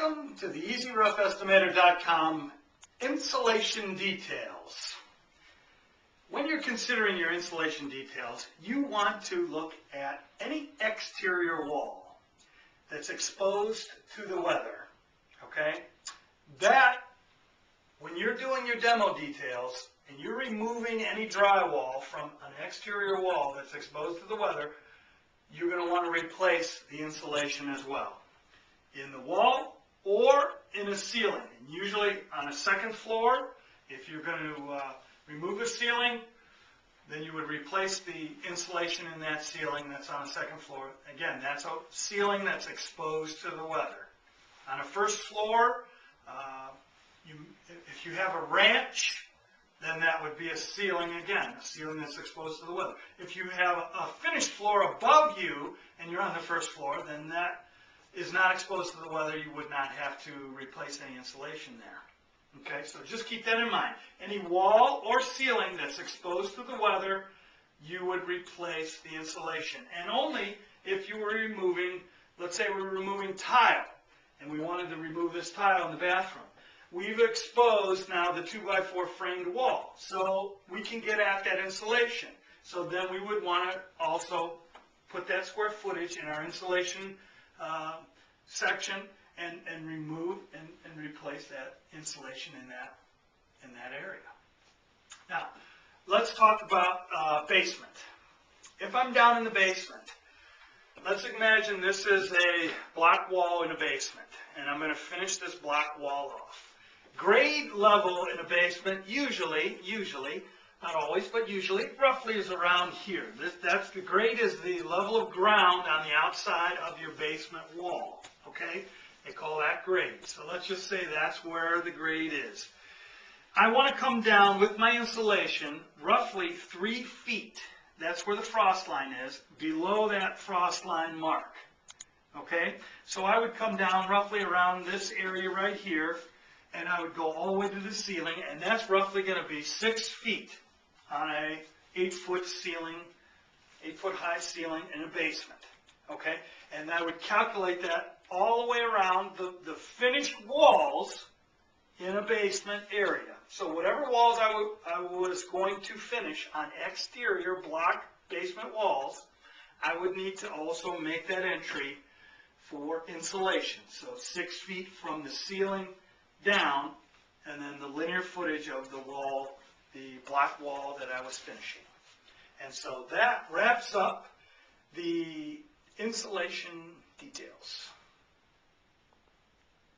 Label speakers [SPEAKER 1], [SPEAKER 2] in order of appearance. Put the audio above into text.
[SPEAKER 1] Welcome to the EasyRoughEstimator.com Insulation Details. When you're considering your insulation details, you want to look at any exterior wall that's exposed to the weather, okay? That, when you're doing your demo details and you're removing any drywall from an exterior wall that's exposed to the weather, you're going to want to replace the insulation as well, in the wall or in a ceiling. And usually on a second floor, if you're going to remove a ceiling, then you would replace the insulation in that ceiling that's on the second floor. Again, that's a ceiling that's exposed to the weather. On a first floor, if you have a ranch, then that would be a ceiling again, a ceiling that's exposed to the weather. If you have a finished floor above you and you're on the first floor, then that is not exposed to the weather. You would not have to replace any insulation there. Okay, so just keep that in mind. Any wall or ceiling that's exposed to the weather, you would replace the insulation. And only if you were removing, let's say we were removing tile, and we wanted to remove this tile in the bathroom. We've exposed now the 2x4 framed wall, so we can get at that insulation. So then we would want to also put that square footage in our insulation section and remove and replace that insulation in that area. Now, let's talk about basement. If I'm down in the basement, let's imagine this is a block wall in a basement, and I'm going to finish this block wall off. Grade level in a basement, usually, not always, but usually, roughly is around here. That's the grade is the level of ground on the outside of your basement wall. Okay? They call that grade. So let's just say that's where the grade is. I want to come down with my insulation roughly 3 feet. That's where the frost line is, below that frost line mark. Okay? So I would come down roughly around this area right here, and I would go all the way to the ceiling, and that's roughly going to be 6 feet on a 8-foot ceiling, 8-foot high ceiling in a basement. Okay? And I would calculate that all the way around the finished walls in a basement area. So whatever walls I was going to finish on exterior block basement walls, I would need to also make that entry for insulation. So 6 feet from the ceiling down, and then the linear footage of the wall, the block wall that I was finishing. And so that wraps up the insulation details.